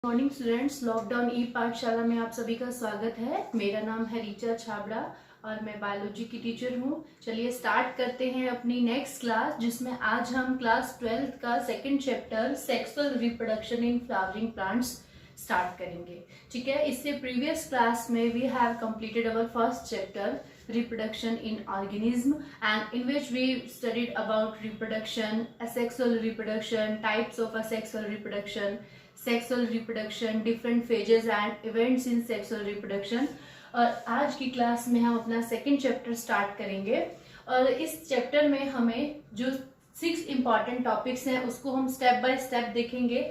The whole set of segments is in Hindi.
मॉर्निंग स्टूडेंट्स, लॉकडाउन ई पाठशाला में आप सभी का स्वागत है। मेरा नाम है रीचा छाबड़ा और मैं बायोलॉजी की टीचर हूँ। चलिए स्टार्ट करते हैं अपनी नेक्स्ट क्लास, जिसमें आज हम क्लास 12th का second chapter sexual reproduction in flowering plants start करेंगे। ठीक है, इससे प्रीवियस क्लास में we have completed our first chapter reproduction in organism, and in which we studied about reproduction, asexual reproduction, types of asexual reproduction, sexual reproduction, different phases and events in sexual reproduction। और आज की क्लास में हम अपना सेकेंड चैप्टर स्टार्ट करेंगे और इस चैप्टर में हमें जो 6 इम्पॉर्टेंट टॉपिक्स हैं उसको हम स्टेप बाय स्टेप देखेंगे।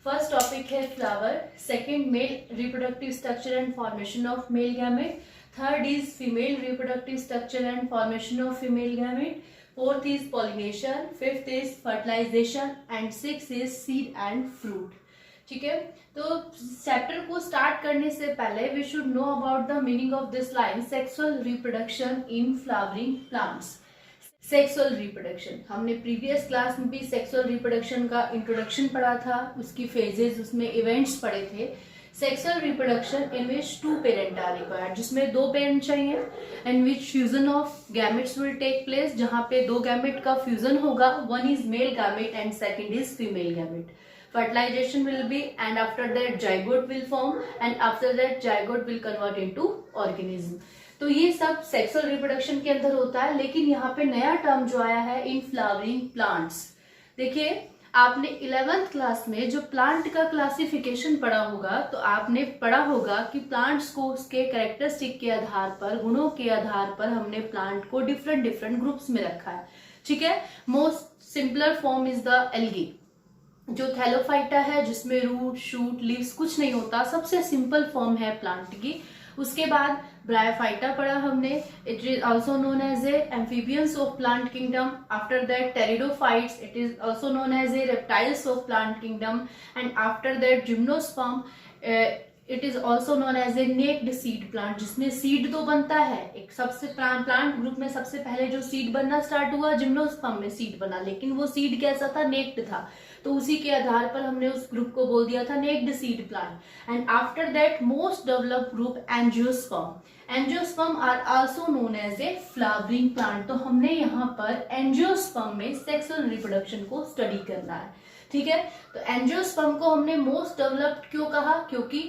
फर्स्ट टॉपिक है flower, second male reproductive structure and formation of male gamete, third is female reproductive structure and formation of female gamete, fourth is pollination, fifth is fertilization and sixth is seed and fruit। ठीक है, तो चैप्टर को स्टार्ट करने से पहले we should know about the meaning of this line sexual reproduction in flowering plants. Sexual reproduction, हमने प्रीवियस क्लास में भी सेक्सुअल रिप्रोडक्शन का इंट्रोडक्शन पढ़ा था, उसकी फेजेस, उसमें इवेंट्स पढ़े थे। Sexual reproduction in which 2 parent are required, जिसमें 2 पेरेंट चाहिए, in which fusion of gametes will take place, जहां पे 2 गैमेट का फ्यूजन होगा, one is male gamete and second is female gamete. Fertilization will be, and after that zygote will form, and after that zygote will convert into organism। तो ये सब सेक्सुअल रिप्रोडक्शन के अंदर होता है, लेकिन यहाँ पे नया टर्म जो आया है इन फ्लावरिंग प्लांट्स। देखिए, आपने 11th क्लास में जो प्लांट का क्लासिफिकेशन पढ़ा होगा, तो आपने पढ़ा होगा कि प्लांट्स को उसके कैरेक्टरिस्टिक के आधार पर, गुणों के आधार पर हमने प्लांट को डिफरेंट डिफरेंट ग्रुप्स में रखा है। ठीक है, most simpler form is the algae, जो थैलोफाइटा है, जिसमें रूट, शूट, लीव्स कुछ नहीं होता, सबसे सिंपल फॉर्म है प्लांट की। उसके बाद ब्रायोफाइटा पढ़ा हमने, it is also known as a amphibians of plant kingdom. After that pteridophytes, it is also known as a reptiles of plant kingdom. And after that gymnosperm, it is also known as a naked seed plant, जिसमें सीड तो बनता है। एक सबसे प्लांट ग्रुप में सबसे पहले जो सीड बनना स्टार्ट हुआ, जिम्नोस्पर्म में सीड बना, लेकिन वो सीड कैसा था? नेक्ड था, तो उसी के आधार पर हमने उस ग्रुप को बोल दिया था naked seed plant. And after that most developed group angiosperm. Angiosperm are also known as a flowering plant. तो हमने यहाँ पर एंजियोस्पर्म में सेक्सुअल रिप्रोडक्शन को स्टडी करना है। ठीक है, तो एंजियोस्पर्म को हमने मोस्ट डेवलप्ड क्यों कहा? क्योंकि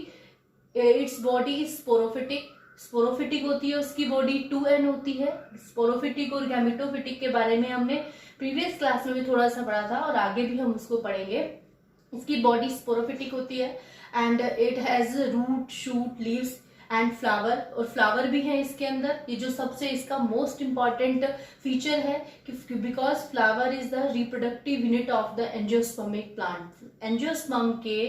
its body is sporophytic. Sporophytic होती है उसकी बॉडी, 2n होती है। स्पोरोफिटिक और गैमेटोफिटिक के बारे में हमने प्रीवियस क्लास में भी थोड़ा सा पढ़ा था और आगे भी हम उसको पढ़ेंगे। इसकी बॉडी स्पोरोफिटिक होती है and it has root, shoot, leaves and flower, और फ्लावर भी है इसके अंदर। ये जो सबसे इसका मोस्ट इंपॉर्टेंट फीचर है कि because flower is the reproductive unit of the angiospermic plant. Angiosperm के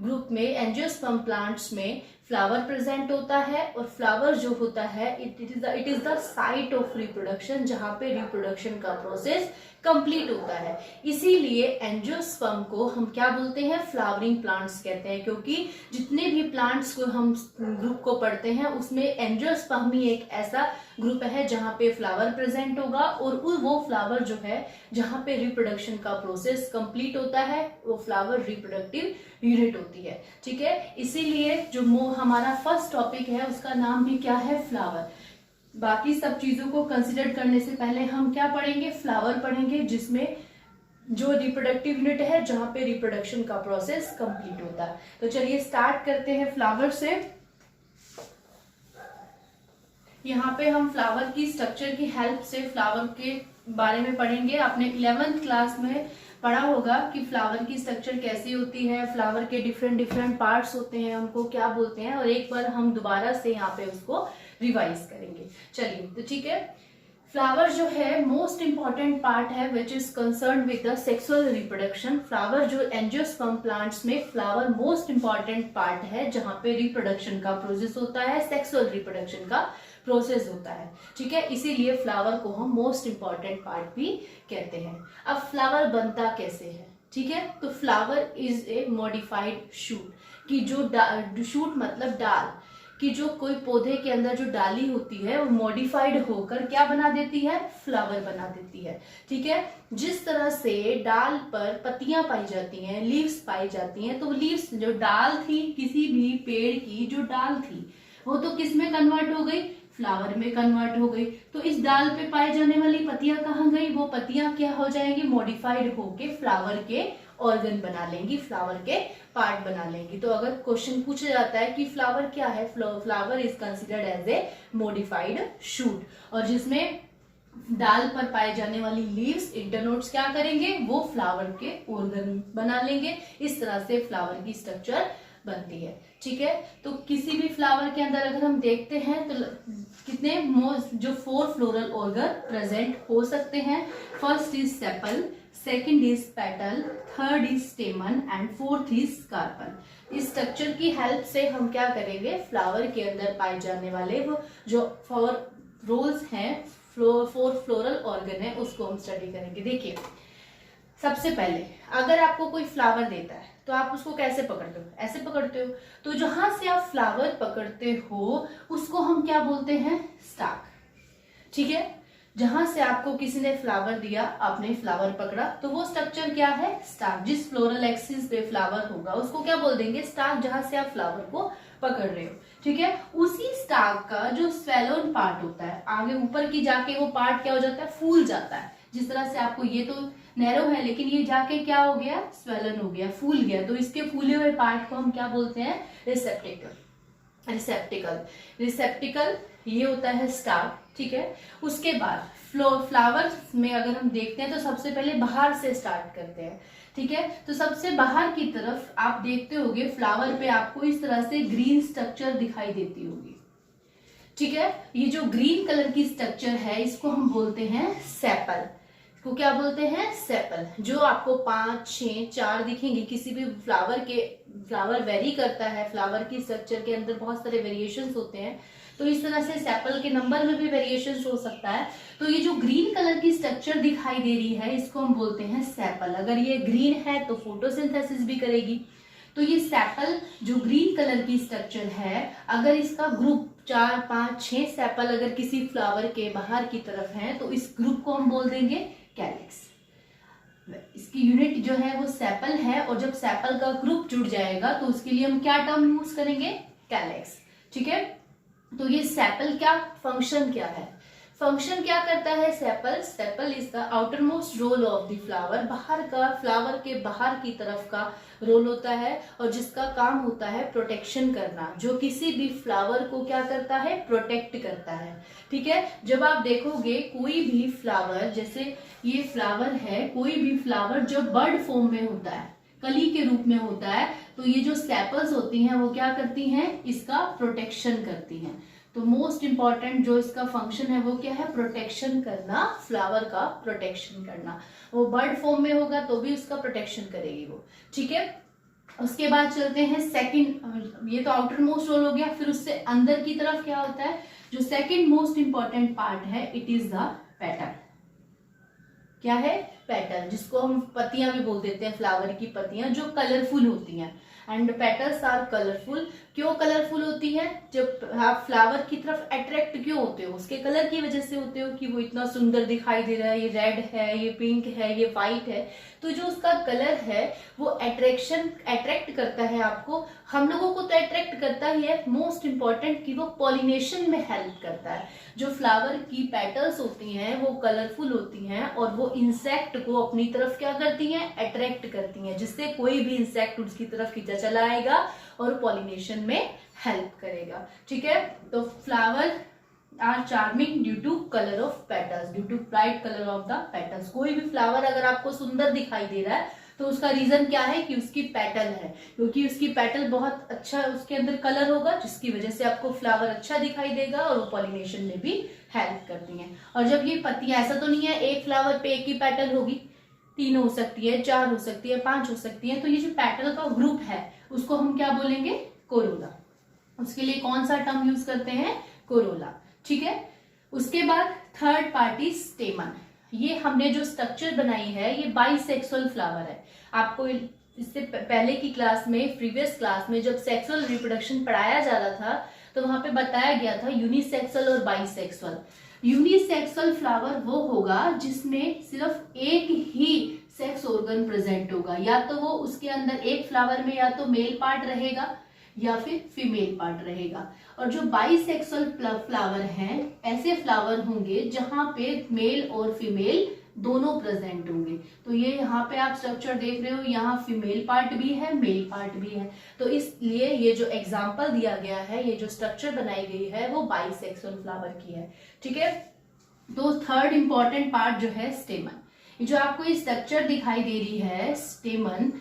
ग्रुप में, एंजियोस्पर्म प्लांट्स में फ्लावर प्रेजेंट होता है, और फ्लावर जो होता है it is the site of reproduction, जहां पे रिप्रोडक्शन का प्रोसेस कंप्लीट होता है। इसीलिए एंजियोस्पर्म को हम क्या बोलते हैं? फ्लावरिंग प्लांट्स कहते हैं, क्योंकि जितने भी प्लांट्स को हम ग्रुप को पढ़ते हैं उसमें एंजियोस्पर्म ही एक ऐसा ग्रुप है जहां पे फ्लावर प्रेजेंट होगा, और वो फ्लावर जो है जहां पे रिप्रोडक्शन का प्रोसेस कंप्लीट होता है, वो फ्लावर रिप्रोडक्टिव यूनिट होती है। ठीक है, इसीलिए जो हमारा फर्स्ट टॉपिक है उसका नाम भी क्या है? फ्लावर। बाकी सब चीजों को कंसिडर करने से पहले हम क्या पढ़ेंगे? फ्लावर पढ़ेंगे, जिसमें जो रिप्रोडक्टिव यूनिट है, जहां पे रिप्रोडक्शन का प्रोसेस कंप्लीट होता है। तो चलिए स्टार्ट करते हैं फ्लावर से। यहाँ पे हम फ्लावर की स्ट्रक्चर की हेल्प से फ्लावर के बारे में पढ़ेंगे। आपने 11th क्लास में पढ़ा होगा कि फ्लावर की स्ट्रक्चर कैसी होती है, फ्लावर के डिफरेंट डिफरेंट पार्ट्स होते हैं, उनको क्या बोलते हैं, और एक बार हम दोबारा से यहाँ पे उसको रिवाइज करेंगे। चलिए, तो ठीक है, फ्लावर जो है मोस्ट इंपॉर्टेंट पार्ट है which is concern with the sexual reproduction. Flower जो एंजियोस्पर्म प्लांट्स में फ्लावर मोस्ट इंपॉर्टेंट पार्ट है, जहां पे रिप्रोडक्शन का प्रोसेस होता है, सेक्सुअल रिप्रोडक्शन का प्रोसेस होता है। ठीक है, इसीलिए फ्लावर को हम मोस्ट इंपॉर्टेंट पार्ट भी कहते हैं। अब फ्लावर बनता कैसे है? ठीक है, तो flower is a modified shoot, कि जो शूट मतलब डाल, कि जो कोई पौधे के अंदर जो डाली होती है वो मॉडिफाइड होकर क्या बना देती है, फ्लावर बना देती है। ठीक है, जिस तरह से डाल पर पत्तियां पाई जाती हैं, लीव्स पाई जाती हैं, तो लीव्स जो डाल थी किसी भी पेड़ की, जो डाल थी वो तो किस में कन्वर्ट हो गई, फ्लावर में कन्वर्ट हो गई। तो इस डाल पे पाई जाने वाली पत्तियां कहाँ गई, वो पत्तियां क्या हो जाएंगी, मॉडिफाइड होके फ्लावर के ऑर्गन बना लेंगी, फ्लावर के पार्ट बना लेंगी। तो अगर क्वेश्चन पूछा जाता है कि फ्लावर क्या है, flower is considered as a modified shoot, और जिसमें डाल पर पाए जाने वाली लीव्स, इंटरनोड्स क्या करेंगे, वो फ्लावर के ऑर्गन बना लेंगे। इस तरह से फ्लावर की स्ट्रक्चर बनती है। ठीक है, तो किसी भी फ्लावर के अंदर अगर हम देखते हैं तो कितने जो 4 फ्लोरल ऑर्गन प्रेजेंट हो सकते हैं। First is sepal, second is petal, third is stamen and fourth is carpel. इस स्ट्रक्चर की हेल्प से हम क्या करेंगे, फ्लावर के अंदर पाए जाने वाले वो जो 4 रोल्स हैं, 4 फ्लोरल ऑर्गन है, उसको हम स्टडी करेंगे। देखिए, सबसे पहले अगर आपको कोई फ्लावर देता है तो आप उसको कैसे पकड़ते हो, ऐसे पकड़ते हो। तो जहां से आप फ्लावर पकड़ते हो उसको हम क्या बोलते हैं, स्टाक। ठीक है, जहां से आपको किसी ने फ्लावर दिया, आपने फ्लावर पकड़ा, तो वो स्ट्रक्चर क्या है, स्टाक। जिस फ्लोरल एक्सिस पे फ्लावर होगा उसको क्या बोल देंगे, स्टाक, जहां से आप फ्लावर को पकड़ रहे हो। ठीक है, उसी स्टाक का जो स्वेलोन पार्ट होता है, आगे ऊपर की जाके वो पार्ट क्या हो जाता है, फूल जाता है। जिस तरह से आपको ये तो नैरो है, लेकिन ये जाके क्या हो गया, स्वेलन हो गया, फूल गया। तो इसके फूले हुए पार्ट को हम क्या बोलते हैं, रिसेप्टिकल। रिसेप्टिकल ये होता है स्टाक। ठीक है, उसके बाद फ्लावर में अगर हम देखते हैं तो सबसे पहले बाहर से स्टार्ट करते हैं। ठीक है, तो सबसे बाहर की तरफ आप देखते होगे फ्लावर पे आपको इस तरह से ग्रीन स्ट्रक्चर दिखाई देती होगी। ठीक है, ये जो ग्रीन कलर की स्ट्रक्चर है इसको हम बोलते हैं सेपल। को क्या बोलते हैं, सेपल। जो आपको 5, 6, 4 दिखेंगे किसी भी फ्लावर वेरी करता है, फ्लावर की स्ट्रक्चर के अंदर बहुत सारे वेरिएशंस होते हैं, तो इस तरह से सेपल के नंबर में भी वेरिएशंस हो सकता है। तो ये जो ग्रीन कलर की स्ट्रक्चर दिखाई दे रही है इसको हम बोलते हैं सेपल। अगर ये ग्रीन है तो फोटोसिंथेसिस भी करेगी। तो ये सेपल जो ग्रीन कलर की स्ट्रक्चर है, अगर इसका ग्रुप 4, 5, 6 सेपल अगर किसी फ्लावर के बाहर की तरफ है तो इस ग्रुप को हम बोल देंगे कैलिक्स। इसकी यूनिट जो है वो सेपल है, और जब सेपल का ग्रुप जुड़ जाएगा तो उसके लिए हम क्या टर्म यूज करेंगे, कैलिक्स। ठीक है, तो ये सेपल क्या फंक्शन क्या है, फंक्शन क्या करता है sepal is the outermost whorl of the flower. बाहर का, फ्लावर के बाहर की तरफ का रोल होता है, और जिसका काम होता है प्रोटेक्शन करना, जो किसी भी फ्लावर को क्या करता है, प्रोटेक्ट करता है। ठीक है, जब आप देखोगे कोई भी फ्लावर, जैसे ये फ्लावर है, कोई भी फ्लावर जब बर्ड फॉर्म में होता है, कली के रूप में होता है, तो ये जो सेपल्स होती हैं वो क्या करती हैं, इसका प्रोटेक्शन करती हैं। तो मोस्ट इंपॉर्टेंट जो इसका फंक्शन है वो क्या है, प्रोटेक्शन करना, फ्लावर का प्रोटेक्शन करना। वो बर्ड फॉर्म में होगा तो भी उसका प्रोटेक्शन करेगी वो। ठीक है, उसके बाद चलते हैं सेकंड, ये तो आउटर मोस्ट रोल हो गया। फिर उससे अंदर की तरफ क्या होता है, जो सेकंड मोस्ट इंपॉर्टेंट पार्ट है, इट इज द पेटल। क्या है, पेटल, जिसको हम पत्तियां भी बोल देते हैं, फ्लावर की पत्तियां जो कलरफुल होती हैं। And petals are colourful. क्यों कलरफुल होती है, जब आप फ्लावर की तरफ अट्रैक्ट क्यों होते हो, उसके कलर की वजह से होते हो कि वो इतना सुंदर दिखाई दे रहा है, ये रेड है, ये पिंक है, ये व्हाइट है। तो जो उसका कलर है वो अट्रैक्ट करता है आपको। हम लोगों को तो अट्रैक्ट करता ही है, मोस्ट इंपॉर्टेंट कि वो पॉलिनेशन में हेल्प करता है। जो फ्लावर की पेटल्स होती हैं वो कलरफुल होती हैं, और वो इंसेक्ट को अपनी तरफ क्या करती हैं, अट्रैक्ट करती हैं, जिससे कोई भी इंसेक्ट उसकी तरफ खींचा चला आएगा और पॉलिनेशन में हेल्प करेगा। ठीक है, तो flower are charming due to colour of petals, due to bright colour of the petals. कोई भी फ्लावर अगर आपको सुंदर दिखाई दे रहा है तो उसका रीजन क्या है कि उसकी पेटल है, क्योंकि उसकी पेटल बहुत अच्छा उसके अंदर कलर होगा, जिसकी वजह से आपको फ्लावर अच्छा दिखाई देगा, और वो पॉलिनेशन में भी हेल्प करती हैं। और जब ये पत्तियां, ऐसा तो नहीं है एक फ्लावर पे एक ही पेटल होगी, 3 हो सकती है, 4 हो सकती है, 5 हो सकती है। तो ये जो पेटल का ग्रुप है उसको हम क्या बोलेंगे, कोरोला। उसके लिए कौन सा टर्म यूज करते हैं, कोरोला। ठीक है, उसके बाद थर्ड पार्टी स्टेमन। ये हमने जो स्ट्रक्चर बनाई है ये बाइसेक्सुअल फ्लावर है। आपको इससे पहले की क्लास में, प्रीवियस क्लास में जब सेक्सुअल रिप्रोडक्शन पढ़ाया जा रहा था तो वहां पे बताया गया था यूनिसेक्सुअल और बाइसेक्सुअल। यूनिसेक्सुअल फ्लावर वो होगा जिसमें सिर्फ एक ही सेक्स ऑर्गन प्रेजेंट होगा, या तो वो उसके अंदर एक फ्लावर में या तो मेल पार्ट रहेगा या फिर फीमेल पार्ट रहेगा। और जो बाइसेक्सुअल फ्लावर हैं, ऐसे फ्लावर होंगे जहां पे मेल और फीमेल दोनों प्रेजेंट होंगे। तो ये यहाँ पे आप स्ट्रक्चर देख रहे हो, यहाँ फीमेल पार्ट भी है, मेल पार्ट भी है। तो इसलिए ये जो एग्जाम्पल दिया गया है, ये जो स्ट्रक्चर बनाई गई है, वो बाइसेक्सुअल फ्लावर की है। ठीक है, तो थर्ड इंपॉर्टेंट पार्ट जो है स्टेमन। जो आपको ये स्ट्रक्चर दिखाई दे रही है स्टेमन,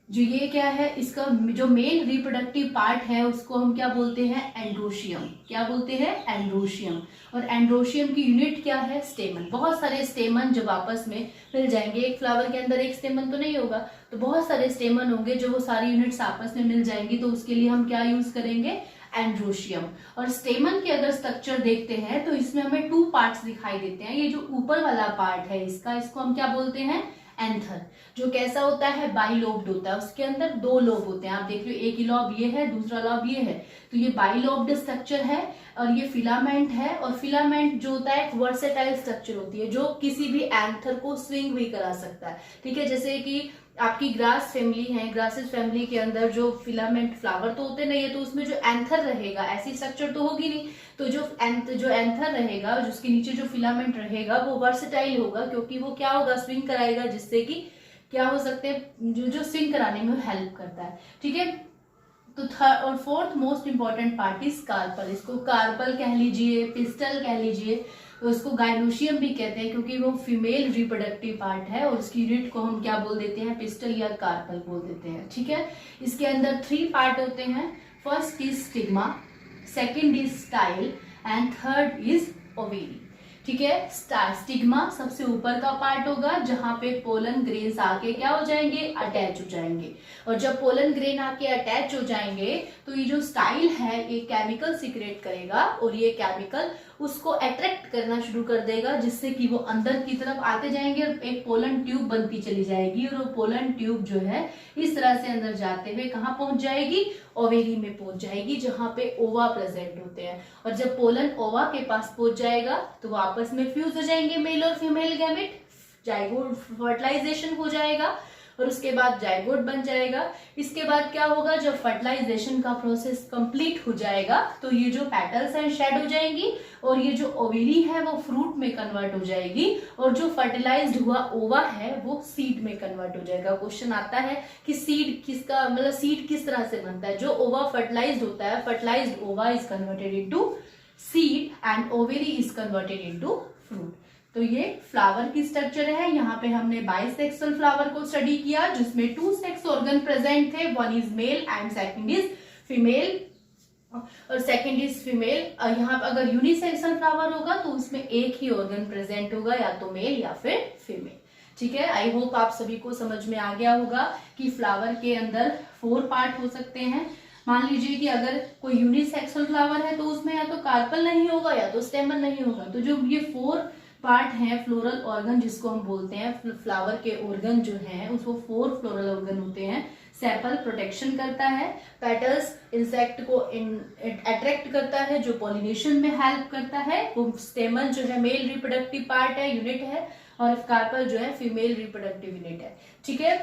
जो ये क्या है, इसका जो मेल रिप्रोडक्टिव पार्ट है उसको हम क्या बोलते हैं, एंड्रोशियम। क्या बोलते हैं, एंड्रोशियम। और एंड्रोशियम की यूनिट क्या है, स्टेमन। बहुत सारे स्टेमन जब आपस में मिल जाएंगे, एक फ्लावर के अंदर एक स्टेमन तो नहीं होगा, तो बहुत सारे स्टेमन होंगे, जो वो सारी यूनिट्स आपस में मिल जाएंगी, तो उसके लिए हम क्या यूज करेंगे, एंड्रोशियम। और स्टेमन के अगर स्ट्रक्चर देखते हैं तो इसमें हमें 2 पार्ट्स दिखाई देते हैं। ये जो ऊपर वाला पार्ट है इसको हम क्या बोलते हैं, एंथर। जो कैसा होता है, बाइलोब्ड होता है, उसके अंदर 2 लोब होते हैं। आप देख रहे हो, एक ही लॉब ये है, दूसरा लॉब ये है, तो ये बाइलोब्ड स्ट्रक्चर है। और ये फिलामेंट है, और फिलामेंट जो होता है एक वर्सेटाइल स्ट्रक्चर होती है, जो किसी भी एंथर को स्विंग भी करा सकता है। ठीक है, जैसे कि आपकी ग्रास फैमिली है, ग्रासेस फैमिली के अंदर जो फिलामेंट फ्लावर तो होते नहीं है, तो उसमें जो एंथर रहेगा, ऐसी स्ट्रक्चर तो होगी नहीं, तो जो एंथर रहेगा, जिसके नीचे जो फिलामेंट रहेगा, वो वर्सेटाइल होगा, क्योंकि वो क्या होगा, स्विंग कराएगा, जिससे कि क्या हो सकते हैं, जो स्विंग कराने में हेल्प करता है। ठीक है, तो थर्ड और fourth most important part is carpel. इसको कार्पल कह लीजिए, पिस्टल कह लीजिए, तो इसको गाइनोशियम भी कहते हैं, क्योंकि वो फीमेल रिप्रोडक्टिव पार्ट है, और उसकी यूनिट को हम क्या बोल देते हैं, पिस्टल या कार्पल बोल देते हैं। ठीक है, इसके अंदर 3 पार्ट होते हैं। First is stigma, second is style and third is ovary. ठीक है, स्टिग्मा सबसे ऊपर का पार्ट होगा, जहां पे पोलन ग्रेन्स आके क्या हो जाएंगे, अटैच हो जाएंगे। और जब पोलन ग्रेन आके अटैच हो जाएंगे, तो ये जो स्टाइल है ये केमिकल सीक्रेट करेगा, और ये केमिकल उसको अट्रैक्ट करना शुरू कर देगा, जिससे कि वो अंदर की तरफ आते जाएंगे और एक पोलन ट्यूब बनती चली जाएगी। और वो पोलन ट्यूब जो है इस तरह से अंदर जाते हुए कहाँ पहुंच जाएगी, ओवेरी में पहुंच जाएगी, जहां पे ओवा प्रेजेंट होते हैं। और जब पोलन ओवा के पास पहुंच जाएगा, तो वो आपस में फ्यूज हो जाएंगे, मेल और फीमेल गैमेट, जाइगोट फर्टिलाइजेशन हो जाएगा, और उसके बाद जाइगोट बन जाएगा। इसके बाद क्या होगा, जब फर्टिलाइजेशन का प्रोसेस कंप्लीट हो जाएगा, तो ये जो पेटल्स हैं शेड हो जाएंगी, और ये जो ओवेरी है वो फ्रूट में कन्वर्ट हो जाएगी, और जो फर्टिलाइज्ड हुआ ओवा है वो सीड में कन्वर्ट हो जाएगा। क्वेश्चन आता है कि सीड किसका, मतलब सीड किस तरह से बनता है। जो ओवा फर्टिलाइज्ड होता है, फर्टिलाइज्ड ओवा is converted into seed and ovary is converted into fruit. तो ये फ्लावर की स्ट्रक्चर है। यहाँ पे हमने बाइसेक्सुअल फ्लावर को स्टडी किया, जिसमें 2 सेक्स ऑर्गन प्रेजेंट थे, 1 is male and second is female, और सेकंड इज फीमेल। यहाँ पे अगर यूनिसेक्सुअल फ्लावर होगा तो उसमें एक ही ऑर्गन प्रेजेंट होगा, या तो मेल या फिर फीमेल। ठीक है, आई होप आप सभी को समझ में आ गया होगा कि फ्लावर के अंदर 4 पार्ट हो सकते हैं। मान लीजिए कि अगर कोई यूनिसेक्सुअल फ्लावर है, तो उसमें या तो कार्पल नहीं होगा या तो स्टेमन नहीं होगा। तो जो ये 4 पार्ट है फ्लोरल ऑर्गन, जिसको हम बोलते हैं फ्लावर के ऑर्गन जो हैं, उसको 4 फ्लोरल ऑर्गन होते हैं। सेपल प्रोटेक्शन करता है, पेटल्स इंसेक्ट को अट्रैक्ट करता है, जो पॉलिनेशन में हेल्प करता है। वो स्टेमन जो है मेल रिप्रोडक्टिव पार्ट है, यूनिट है, और कार्पल जो है फीमेल रिप्रोडक्टिव यूनिट है। ठीक है,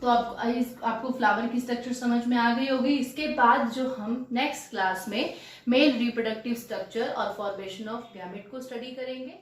तो आपको फ्लावर की स्ट्रक्चर समझ में आ गई होगी। इसके बाद जो हम नेक्स्ट क्लास में मेल रिप्रोडक्टिव स्ट्रक्चर और फॉर्मेशन ऑफ गैमेट को स्टडी करेंगे।